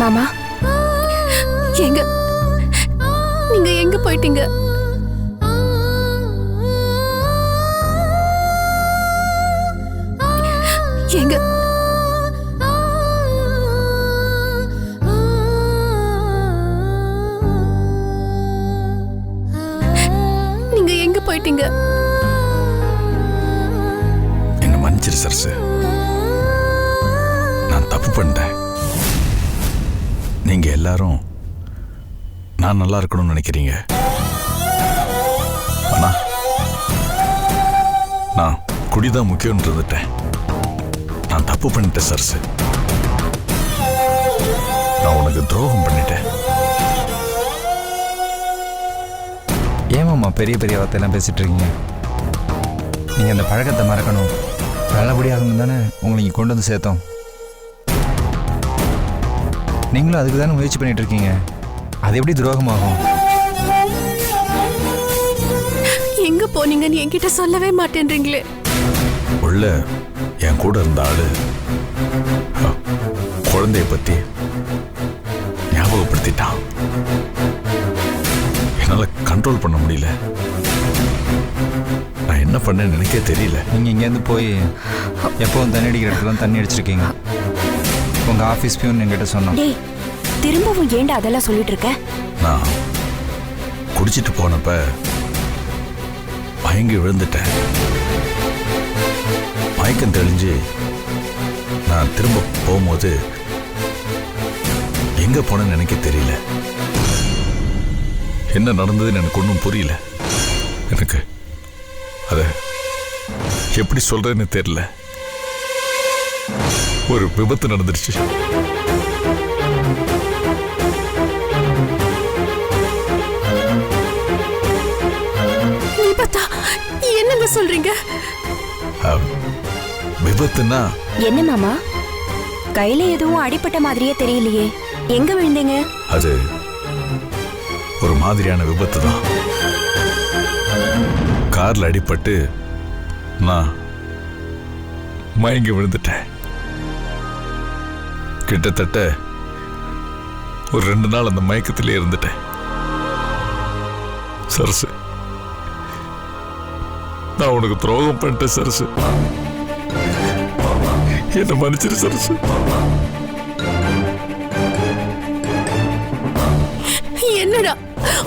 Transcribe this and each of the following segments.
மாமா, எங்க நீங்க எங்க போயிட்டீங்க? எங்க நீங்க எங்க போயிட்டீங்க? என்ன மன்னிச்சிரு சரசு, நான் தப்பு பண்ணிட்டேன். நீங்க எல்லாரும் நான் நல்லா இருக்கணும்னு நினைக்கிறீங்க. ஆனா நான் குடிதான் முக்கியம்னு இருந்துட்டேன். நான் தப்பு பண்ணிட்டேன் சரசு. நான் உனக்கு துரோகம் பண்ணிட்டேன். ஏமாம்மா பெரிய பெரிய வார்த்தையெல்லாம் பேசிட்டு இருக்கீங்க? நீங்கள் அந்த பழக்கத்தை மறக்கணும், நல்லபடியாகணும் தானே உங்களை இங்கே கொண்டு வந்து சேர்த்தோம். நீங்களும் அதுக்கு தானே முயற்சி பண்ணிட்டு இருக்கீங்க. அது எப்படி துரோகமாகும்? எங்க போனீங்கன்னு என்கிட்ட சொல்லவே மாட்டேன்றீங்களே. உள்ள என் கூட இருந்த ஆளு குழந்தைய பத்தி ஞாபகப்படுத்திட்டான். என்னால கண்ட்ரோல் பண்ண முடியல. நான் என்ன பண்ணேன்னு எனக்கே தெரியல. நீங்கள் இங்கேருந்து போய் எப்போவும் தண்ணி அடிக்கிற இடத்துல தண்ணி அடிச்சிருக்கீங்க. உங்கள் ஆஃபீஸ் பியூன் என்கிட்ட சொன்னோம். டேய், திரும்பவும் ஏன்டா அதெல்லாம் சொல்லிட்டு இருக்க? நான் குடிச்சிட்டு போனப்ப மயங்கி விழுந்துட்டேன். மயக்கம் தெளிஞ்சு நான் திரும்ப போகும்போது எங்க போனேன்னு எனக்கே தெரியல. என்ன நடந்ததுன்னு எனக்கு ஒன்றும் புரியல. எனக்கு அத எப்படி சொல்றேன்னு தெரியல. ஒரு விபத்து நடந்துருச்சு. விபத்தா? என்னங்க சொல்றீங்க? விபத்துன்னா என்ன மாமா, கையில எதுவும் அடிபட்ட மாதிரியே தெரியலையே. எங்க விழுந்தீங்க? அது ஒரு மாதிரியான விபத்து தான். கார்ல அடிபட்டு நான் மயங்கி விழுந்துட்டேன். கிட்டத்தட்ட ஒரு 2 நாள் அந்த மயக்கத்திலே இருந்துட்டேன். சரசு, நான் உனக்கு துரோகம் பண்ணிட்டேன் சரசு. என்ன மன்னிச்சிரு சரசு. என்னடா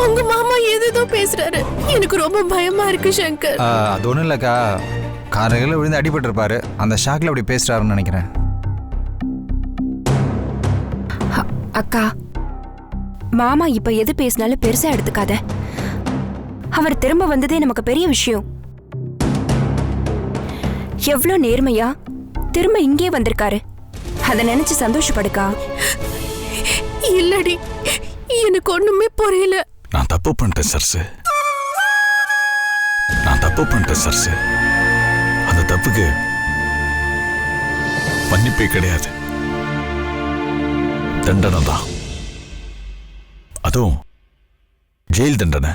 உங்க மாமா ஏதேதோ பேசுறாரு. எனக்கு ரொம்ப பயமா இருக்கு சங்கர். அது ஒன்றும் இல்லைக்கா, காரையில் விழுந்து அடிபட்டிருப்பாரு. அந்த ஷாக்கில் அப்படி பேசுகிறாருன்னு நினைக்கிறேன். அக்கா, மாமா இப்ப எது பேசினாலும் பெருசா எடுத்துக்காத. அவர் திரும்ப வந்ததே நமக்கு பெரிய விஷயம். எவ்வளவு நேர்மையா திரும்ப இங்கே வந்திருக்காரு. அத நினைச்சு சந்தோஷப்படுக்கா. இல்லடி, எனக்கு ஒண்ணுமே புரியல. நான் தப்பு பண்ணிட்டேன் சரசு. நான் தப்பு பண்ணிட்டேன் சரசு. அந்த தப்புக்கு மன்னிப்பே கிடையாது. தண்டனை தான். அதுவும் ஜெயில் தண்டனை.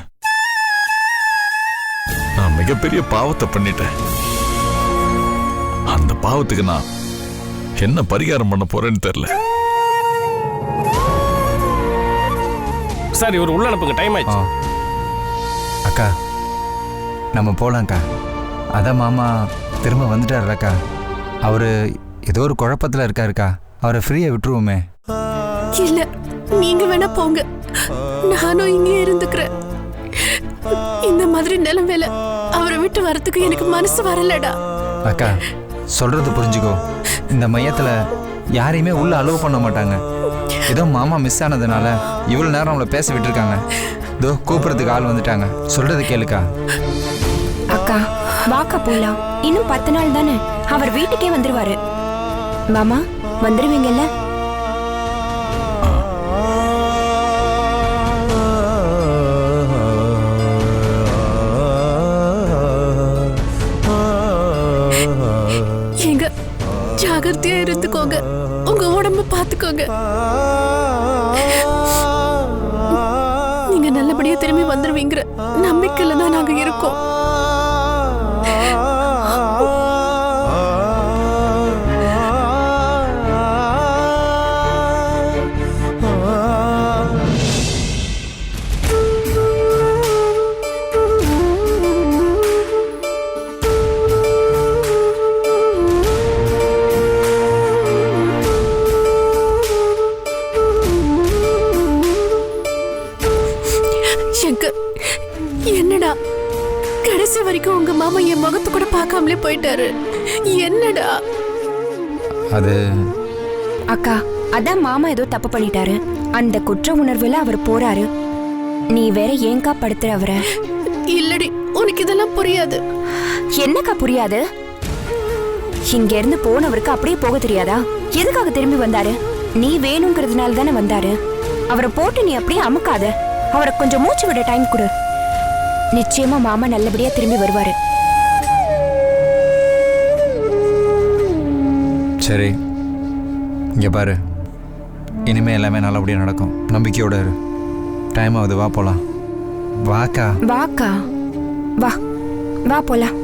நான் மிகப்பெரிய பாவத்தை பண்ணிட்டேன். அந்த பாவத்துக்கு நான் என்ன பரிகாரம் பண்ண போறேன்னு தெரியல. சார், இவர் உள்ள அனுப்புங்க, டைம் ஆயிடுச்சு. அக்கா, நம்ம போகலாம்க்கா. அதான் மாமா திரும்ப வந்துட்டார்லக்கா. அவர் ஏதோ ஒரு குழப்பத்தில் இருக்காருக்கா. அவரை ஃப்ரீயாக விட்டுருவோமே. இல்ல, நீங்க வேணா போங்க. நானும் இங்கே இருந்துக்கிறேன். இந்த மாதிரி நிலைமையில அவரை விட்டு வரதுக்கு எனக்கு மனசு வரலடா. அக்கா, சொல்றது புரிஞ்சுக்கோ. இந்த மையத்தில் யாரையுமே உள்ள அலோவ் பண்ண மாட்டாங்க. ஏதோ மாமா மிஸ் ஆனதுனால இவ்வளோ நேரம் அவங்கள பேச விட்டுருக்காங்க. இதோ கூப்பிட்றதுக்கு ஆள் வந்துட்டாங்க. சொல்றது கேளுக்கா. அக்கா, வாக்கா போலாம். இன்னும் 10 நாள் தானே, அவர் வீட்டுக்கே வந்துருவாரு. மாமா, வந்துருவீங்கல்ல? எங்க ஜாகிரதையா இருந்துக்கோங்க. உங்க உடம்ப பாத்துக்கோங்க. நீங்க நல்லபடியா திரும்பி வந்துருவீங்கிற நம்பிக்கையில தான் நாங்க இருக்கோம். என்னடா கடைசி வரைக்கும் உங்க மாமா என் முகத்தை கூட பார்க்காமலே போயிட்டாரு. என்னடா அது அக்கா, அதான் மாமா ஏதோ தப்பு பண்ணிட்டாரு. அந்த குற்ற உணர்வுல அவர் போறாரு. நீ வேற ஏங்கா படுத்துற அவரை? இல்லடி, உனக்கு இதெல்லாம் புரியாது. என்னக்கா புரியாது? இங்க இருந்து போனவருக்கு அப்படியே போக தெரியாதா? எதுக்காக திரும்பி வந்தாரு? நீ வேணுங்கிறதுனால தானே வந்தாரு. அவரை போட்டு நீ அப்படியே அமுக்காத. அவரை கொஞ்சம் மூச்சு விட டைம் கொடு. நிச்சயமா மாமா நல்லபடியா திரும்பி வருவாரு. சரி, இங்கே பாரு, இனிமே எல்லாமே நல்லபடியாக நடக்கும். நம்பிக்கையோட இரு. டைம் ஆகுது, வா போலாம். வாக்கா. வாக்கா, வா வா போலாம்.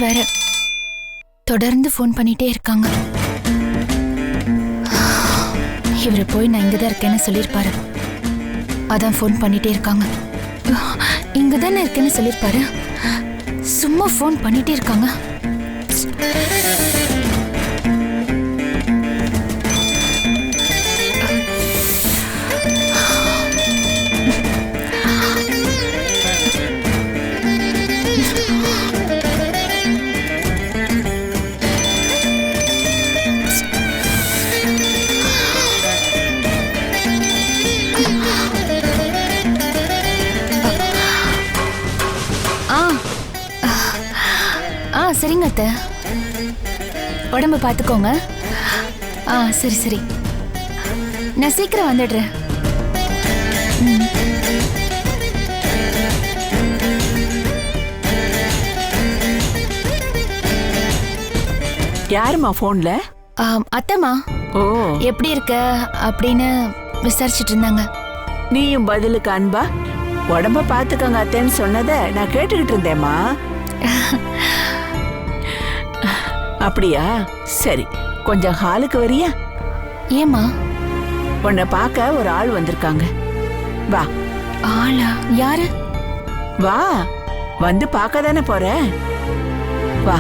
வேற தொடர்ந்து ஃபோன் பண்ணிட்டே இருக்காங்க. இவரை போய் நான் இங்கதான் இருக்கேன்னு சொல்லியிருப்பாரு. அதான் ஃபோன் பண்ணிட்டே இருக்காங்க. இங்கதானே இருக்கேன்னு சொல்லியிருப்பாரு. சும்மா ஃபோன் பண்ணிட்டே இருக்காங்க. சரிங்க அத்தை, உடம்ப பார்த்துக்கோங்க. சரி சரி, நான் சீக்கிரம் வந்துடுறேன். யாருமா போன்ல? அத்தம்மா. ஓ, எப்படி இருக்க அப்படின்னு விசாரிச்சுட்டு இருந்தாங்க. நீயும் பதிலுக்கு அன்பா உடம்ப பாத்துக்கங்க அத்தேன்னு சொன்னதை நான் கேட்டுக்கிட்டு இருந்தேம்மா. அப்படியா? சரி, கொஞ்சம் ஹாலுக்கு வரியா? ஏமா? உன்னை பார்க்க ஒரு ஆள் வந்திருக்காங்க. வா. ஆளா? யாரு? வா, வந்து பார்க்க தானே போற. வா.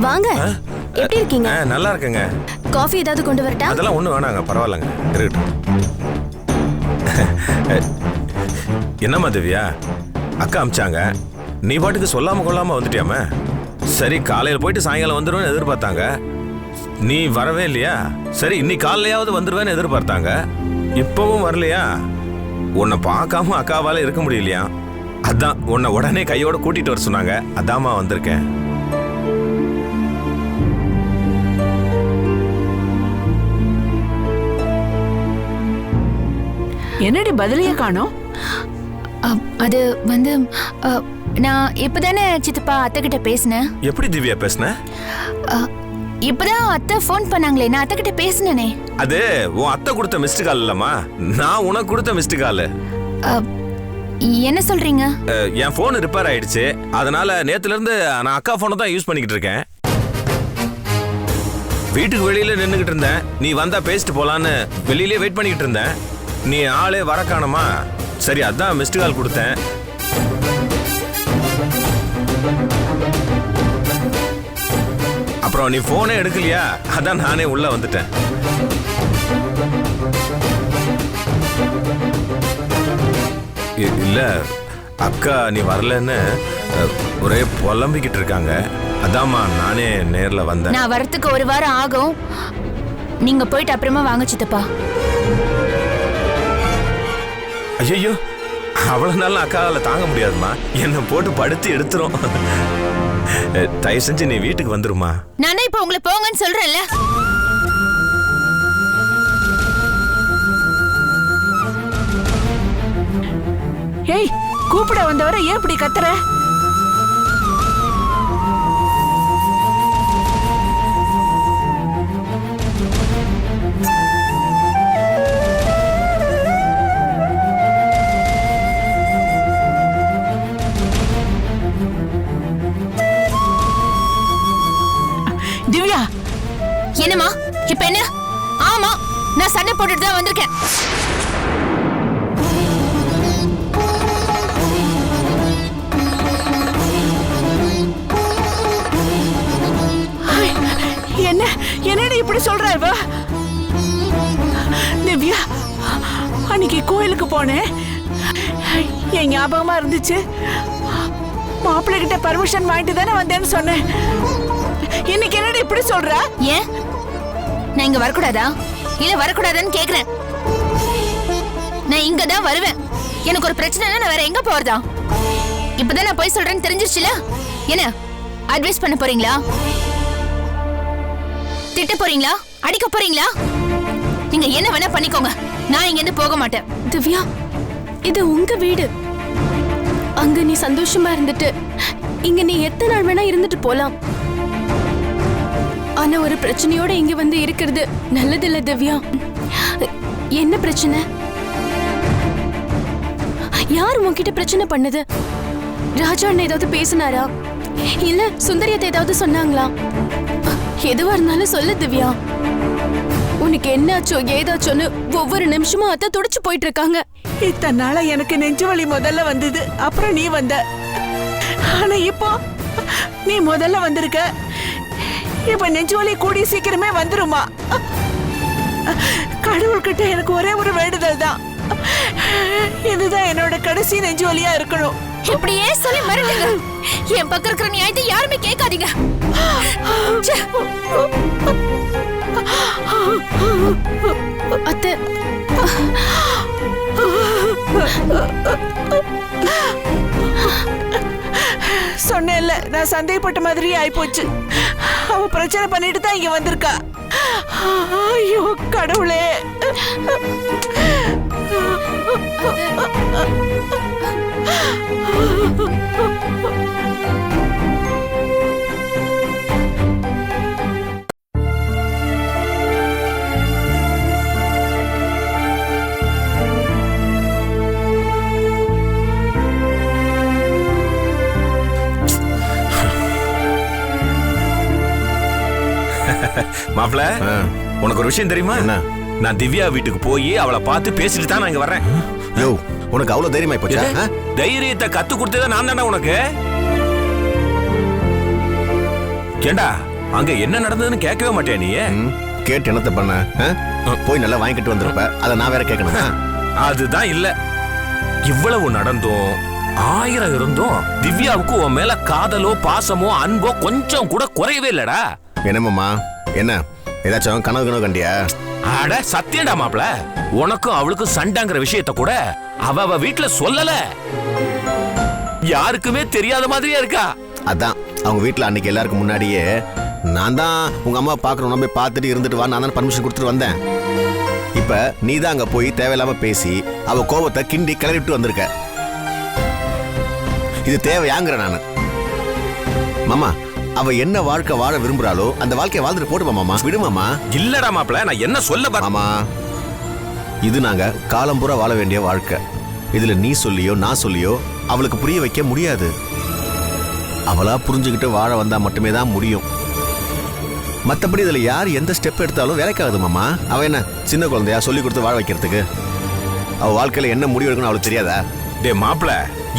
வாங்க, எப்படி இருக்கீங்க? நல்லா இருக்கேங்க. காஃபி ஏதாவது கொண்டு வரட்டா? அதெல்லாம் ஒண்ணு வேணாங்க, பரவாயில்லங்க, இருக்கட்டும். என்னம்மா திவ்யா, அக்கா அமிச்சாங்க, நீ பாட்டுக்கு சொல்லாம கொள்ளாம வந்துட்டியாம. சரி, காலையில போயிட்டு சாயங்காலம் வந்துருவேன்னு எதிர்பார்த்தாங்க, நீ வரவே இல்லையா? சரி, இன்னைக்கு காலையாவது வந்துருவேன்னு எதிர்பார்த்தாங்க, இப்பவும் வரலையா? உன்னை பார்க்காம அக்காவால இருக்க முடியலையா? அதான் உன்னை உடனே கையோட கூட்டிட்டு வர சொன்னாங்க, அதாம்மா வந்திருக்கேன். என்னடி பதிலையே காணோம்? அது வந்து நான் இப்பதானே சித்தப்பா அத்தை கிட்ட பேசினேன். எப்படி திவ்யா பேசுன? இப்பதான் அத்தை ஃபோன் பண்ணாங்களே, நான் அத்தை கிட்ட பேசினேனே. அது உன் அத்தை கொடுத்த மிஸ்டு கால் இல்லம்மா, நான் உனக்கு கொடுத்த மிஸ்டு கால். என்ன சொல்றீங்க? என் போன் ரிப்பேர் ஆயிடுச்சு, அதனால நேத்துல இருந்து நான் அக்கா போனை தான் யூஸ் பண்ணிக்கிட்டு இருக்கேன். வீட்டுக்கு வெளியில நின்னுகிட்டு இருந்தேன், நீ வந்தா பேசிட்டு போலான்னு வெளியிலே வெயிட் பண்ணிக்கிட்டு இருந்தேன். நீ ஆளே வர காணமா, சரி அதான் மிஸ்டு கால் கொடுத்தேன். அப்புறம் நீ போனே எடுக்கலையா, அதான் நானே உள்ள வந்துட்டேன். இல்ல அக்கா நீ வரலன்னு ஒரே புலம்பிக்கிட்டு இருக்காங்க. அதாம்மா நானே நேர்ல வந்தேன். நான் வரத்துக்கு ஒரு வாரம் ஆகும். நீங்க போயிட்டு அப்புறமா வாங்க சித்தப்பா. ஐயோ, அவ்வளவு நாள் அக்காவால தாங்க முடியாதுமா, என்னை போட்டு படுத்து எடுத்துரும். தயவு செஞ்சு நீ வீட்டுக்கு வந்துருமா. நானே இப்ப உங்களை போங்கன்னு சொல்றேன்ல. ஏய், கூப்பிட வந்தவரை ஏன் இப்படி கத்துற? திவ்யா, என்னம்மா இப்ப என்ன? ஆமா, நான் சண்டை போட்டுட்டு தான் வந்திருக்கேன். என்ன என்னடி இப்படி சொல்ற இவ? திவ்யா, அன்னைக்கு கோயிலுக்கு போனேன், என் ஞாபகமா இருந்துச்சு. மாப்பிள்ளை கிட்ட பர்மிஷன் வாங்கிட்டு தானே வந்தேன்னு சொன்னேன். இன்னைக்கு என்னடி இப்படி சொல்ற? ஏன் நான் இங்க வரக்கூடாதா? இல்ல வரக்கூடாதான்னு கேக்குறேன். நான் இங்க தான் வருவேன். எனக்கு ஒரு பிரச்சனைனா நான் வேற எங்க போறதா? இப்பதான் நான் போய் சொல்றேன்னு தெரிஞ்சிருச்சுல. என்ன அட்வைஸ் பண்ண போறீங்களா? திட்ட போறீங்களா? அடிக்க போறீங்களா? நீங்க என்ன வேணா பண்ணிக்கோங்க, நான் இங்க இருந்து போக மாட்டேன். திவ்யா, இது உங்க வீடு. அங்க நீ சந்தோஷமா இருந்துட்டு இங்க நீ எத்தனை நாள் வேணா இருந்துட்டு போலாம். ஆனா ஒரு பிரச்சனையோட இங்க வந்து இருக்கிறது நல்லதில்ல திவ்யா. என்ன பிரச்சனை? யார் உன்கிட்ட பிரச்சனை பண்ணது? ராஜா அண்ணன் ஏதாவது பேசினாரா? இல்ல சுந்தரியத்தை ஏதாவது சொன்னாங்களா? எதுவா இருந்தாலும் சொல்லு திவ்யா. உனக்கு என்னாச்சோ ஏதாச்சோன்னு ஒவ்வொரு நிமிஷமும் அத்தை துடிச்சு போயிட்டு இருக்காங்க. இத்தனை நாளா எனக்கு நெஞ்சு வலி முதல்ல வந்தது, அப்புறம் நீ வந்த. ஆனா இப்போ நீ முதல்ல வந்திருக்க. இப்ப நெஞ்சு வலி கூடி சீக்கிரமே வந்துருமா? கடவுள்கிட்ட எனக்கு ஒரே ஒரு வேண்டுதல் தான், இதுதான் என்னோட கடைசி நெஞ்சு வலியா இருக்கணும். இப்படியே சொல்லி மறந்துங்க. என் பக்கம் இருக்கிற நியாயத்தை யாருமே கேட்காதீங்க. அத்தை, சொன்னேன்ல, நான் சந்தேகப்பட்ட மாதிரி ஆயிப்போச்சு. அவ பிரச்சனை பண்ணிட்டு தான் இங்க வந்திருக்கா. ஐயோ கடவுளே. மாப்ள, உனக்கு ஒரு விஷயம் தெரியுமா? என்ன? நான் திவ்யா வீட்டுக்கு போய் அவளை பார்த்து பேசிட்டு தான் நான் இங்க வர்றேன். யோ, உனக்கு அவ்வளவு தைரியமா போச்சா? தைரியத்தை கத்து கொடுத்ததே நான் தானே உனக்கு. ஏண்டா அங்க என்ன நடந்ததுன்னு கேட்கவே மாட்டேன் நீ? கேட்டு என்னத்த பண்ண? போய் நல்லா வாங்கிட்டு வந்திருப்ப, அதை நான் வேற கேட்கணும். அதுதான் இல்ல. இவ்வளவு நடந்தும் 1000 இருந்தும் திவ்யாவுக்கு உன் மேல காதலோ பாசமோ அன்போ கொஞ்சம் கூட குறையவே இல்லடா. என்னமாமா, என்ன ஏதாச்சும் கனவு கண்டியா? அட சத்தியடா மாப்ள, உனக்கும் அவளுக்கும் சண்டைங்கிற விஷயத்த கூட அவ வீட்டுல சொல்லல. யாருக்குமே தெரியாத மாதிரியா இருக்கா. அதான் அவங்க வீட்டுல அன்னைக்கு எல்லாருக்கும் முன்னாடியே நான் தான் உங்க அம்மா பாக்குறோம், போய் பார்த்துட்டு இருந்துட்டு வா, நான் தான் பர்மிஷன் கொடுத்துட்டு வந்தேன். இப்ப நீ தான் அங்க போய் தேவையில்லாம பேசி அவ கோபத்தை கிண்டி கிளறிட்டு வந்திருக்க. இது தேவையாங்கிற நானு. மாமா, அவ என்ன வாழ்க்கை வாழ விரும்புறாளோ அந்த வாழ்க்கையை வாழ்ந்துட்டு போட்டு மாமா, விடுமாமா. இல்லடா மாப்ள, நான் என்ன சொல்ல மாமா, இது நாங்க காலம்பூரா வாழ வேண்டிய வாழ்க்கை. இதுல நீ சொல்லியோ நான் சொல்லியோ அவளுக்கு புரிய வைக்க முடியாது. அவளா புரிஞ்சுக்கிட்டு வாழ வந்தா மட்டுமே தான் முடியும். மத்தபடி இதுல யார் எந்த ஸ்டெப் எடுத்தாலும் வேலைக்காகுது மாமா. அவ என்ன சின்ன குழந்தையா சொல்லி கொடுத்து வாழ வைக்கிறதுக்கு? அவ வாழ்க்கையில என்ன முடிவு எடுக்கணும் அவளுக்கு தெரியாதா? டே மாப்ள,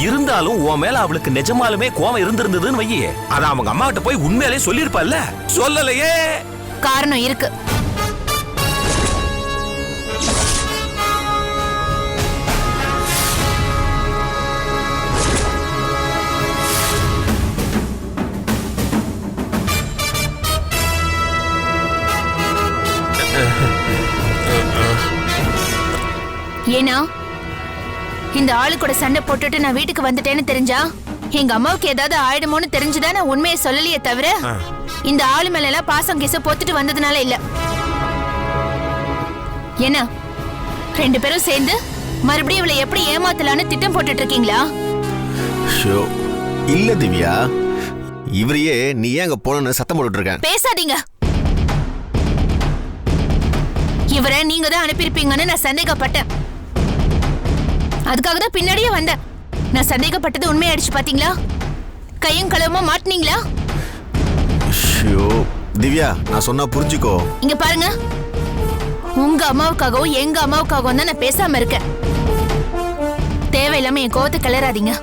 இருந்தாலும் உன் மேல அவளுக்கு நிஜமாலுமே கோவம் இருந்திருந்ததுன்னு வையே அத அவங்க அம்மா கிட்ட போய் உண்மையிலே சொல்லிருப்பால, சொல்லலையே. காரணம் இருக்கு. ஏன்னா இந்த ஆளு கூட சண்டை போட்டுட்டு நான் வீட்டுக்கு வந்துட்டேன்னு தெரிஞ்சா எங்க அம்மாவுக்கு ஏதாவது ஆயிடுமோன்னு தெரிஞ்சுதான் நான் உண்மையை சொல்லலையே தவிர இந்த ஆளு மேல எல்லாம் பாசம் கேச போத்துட்டு வந்ததுனால இல்ல. என்ன 2 பேரும் சேர்ந்து மறுபடியும் இவளை எப்படி ஏமாத்தலான்னு திட்டம் போட்டுட்டு இருக்கீங்களா? இல்ல திவ்யா, இவரையே நீ ஏன் அங்க போனன்னு சத்தம் போட்டுட்டு இருக்க. பேசாதீங்க. இவரை நீங்க தான் அனுப்பியிருப்பீங்கன்னு நான் சந்தேகப்பட்டேன். அதுக்காக தான் பின்னாடியே வந்தேன். நான் சந்தேகப்பட்டது உண்மையாயிடுச்சு பாத்தீங்களா? கையும் களவுமா மாட்டினீங்களா? திவ்யா, நான் சொன்னா புரிஞ்சுக்கோ. இங்க பாருங்க, உங்க அம்மாவுக்காகவும் எங்க அம்மாவுக்காகவும் தான் நான் பேசாம இருக்கேன். தேவையில்லாம என் கோவத்தை கிளறாதீங்க.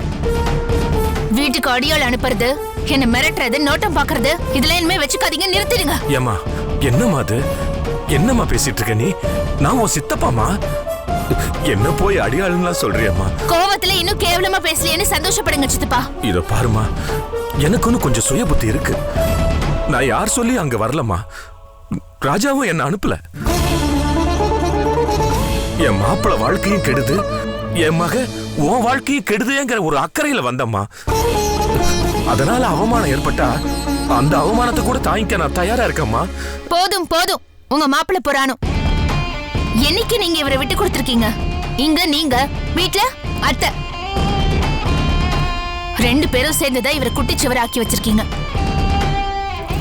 வீட்டுக்கு அடியாள் அனுப்புறது, என்ன மிரட்டுறது, நோட்டம் பாக்குறது, இதெல்லாம் இனிமே வச்சுக்காதீங்க, நிறுத்திடுங்க. ஏமா என்னம்மா அது? என்னம்மா பேசிட்டு இருக்க நீ? நான் உன் சித்தப்பாமா. என்ன போய் அடியாளுங்களா சொல்றியம்மா? கோவத்துல இன்னும் கேவலமா பேசலையேன்னு சந்தோஷப்படுங்க சித்தப்பா. இத பாருமா, எனக்குன்னு கொஞ்சம் சுய புத்தி இருக்கு. நான் யார் சொல்லி அங்க வரலம்மா. ராஜாவும் என்ன அனுப்பல. என் மாப்பிள வாழ்க்கையும் கெடுது, என் மக உன் வாழ்க்கையும் கெடுதுங்கிற ஒரு அக்கறையில வந்தம்மா. அதனால அவமானம் ஏற்பட்டா அந்த அவமானத்தை கூட தாங்கிக்க நான் தயாரா இருக்கேம்மா. போதும் போதும், உங்க மாப்பிள புராணம். என்னைக்கு நீங்க இவரை விட்டு கொடுத்திருக்கீங்க? இங்க நீங்க, வீட்ல அத்தை, 2 பேரும் சேர்ந்துதான் இவரை குட்டிச்சுவரை ஆக்கி வச்சிருக்கீங்க.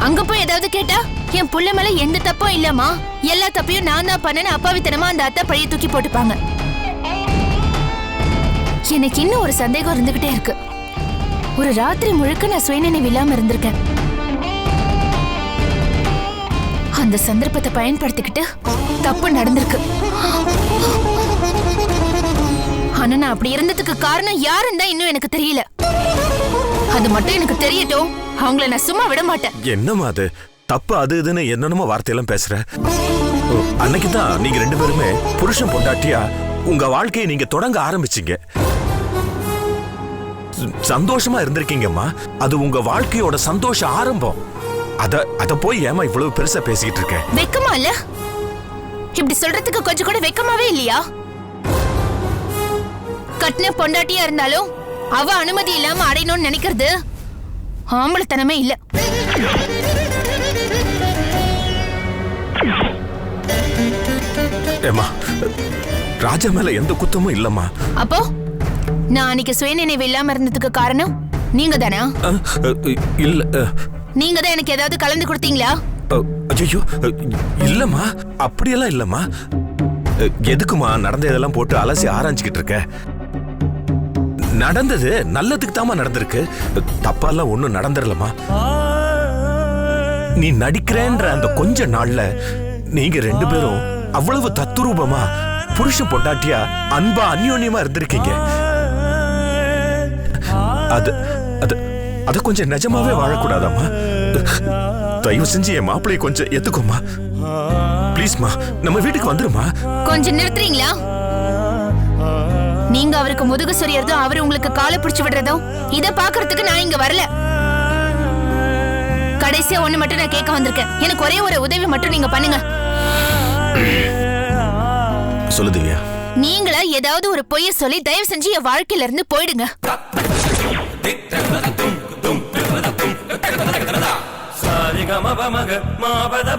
அங்க போய் ஏதாவது கேட்டா என் புள்ள மேல எந்த தப்பும் இல்லம்மா, எல்லா தப்பையும் நான் தான் பண்ணேன்னு அப்பாவித்தனமா அந்த அத்தை பழைய தூக்கி போட்டுப்பாங்க. எனக்கு இன்னும் ஒரு சந்தேகம் இருந்துகிட்டே இருக்கு. ஒரு ராத்திரி முழுக்க நான் சுயநினைவு இல்லாம இருந்திருக்கேன். அந்த சந்தர்ப்பத்தை பயன்படுத்திக்கிட்டு தப்பு நடந்திருக்கு. ஆனா நான் அப்படி இருந்ததுக்கு காரணம் யாருன்னு தான் இன்னும் எனக்கு தெரியல. அது மட்டும் எனக்கு தெரியட்டும், அவங்கள நான் சும்மா விட மாட்டேன். என்னம்மா அது? தப்பு அது இதுன்னு என்னென்னமோ வார்த்தையெல்லாம் பேசுற. அன்னைக்குதான் நீங்க 2 பேருமே புருஷன் பொண்டாட்டியா உங்க வாழ்க்கையை நீங்க தொடங்க ஆரம்பிச்சீங்க. சந்தோஷமா இருந்திருக்கீங்கம்மா. அது உங்க வாழ்க்கையோட சந்தோஷ ஆரம்பம். அத போய் ஏமா இவ்வளவு பெருசா பேசிக்கிட்டு இருக்க? வெக்கமா இல்ல? இப்படி சொல்றதுக்கு கொஞ்சம் கூட வெக்கமாவே இல்லையா? கட்டின பொண்டாட்டியா இருந்தாலும் அவ அனுமதி இல்லாம அடையணும்னு நினைக்கிறது ஆம்பளத்தனமே இல்ல. ஏமா, ராஜா மேல எந்த குத்தமும் இல்லம்மா. அப்போ நான் அன்னைக்கு சுயநினைவு இல்லாம இருந்ததுக்கு காரணம் நீங்க தானா? இல்ல. நீங்க தான் எனக்கு ஏதாவது கலந்து கொடுத்தீங்களா? ஐயோ இல்லம்மா, அப்படியெல்லாம் இல்லம்மா. எதுக்குமா நடந்ததெல்லாம் போட்டு அலசி ஆராய்ச்சிக்கிட்டு இருக்க? நடந்தது நல்லதுக்கு தாமா நடந்திருக்கு. தப்பாலாம் ஒண்ணும் நடந்துடலமா. நீ நடிக்கிறேன்ற அந்த கொஞ்ச நாள்ல நீங்க 2 பேரும் அவ்வளவு தத்துரூபமா புருஷன் பொண்டாட்டியா அன்பா அந்யோன்யமா இருந்திருக்கீங்க. அது அது அத கொஞ்சம் நிஜமாவே வாழக்கூடாதாமா? தயவு செஞ்சு என் மாப்பிளைய கொஞ்சம் எத்துக்கோமா. ப்ளீஸ்மா, நம்ம வீட்டுக்கு வந்துருமா. கொஞ்சம் நிறுத்துறீங்களா? நீங்க அவருக்கு முதுகு சொரியறதும் அவரு உங்களுக்கு காலை பிடிச்சு விடுறதும் இத பாக்குறதுக்கு நான் இங்க வரல. கடைசியா ஒண்ணு மட்டும் நான் கேட்க வந்திருக்கேன். எனக்கு ஒரே ஒரு உதவி மட்டும் நீங்க பண்ணுங்க. சொல்லு திவ்யா. நீங்களா ஏதாவது ஒரு பொய்ய சொல்லி தயவு செஞ்சு என் வாழ்க்கையில இருந்து போயிடுங்க. மபத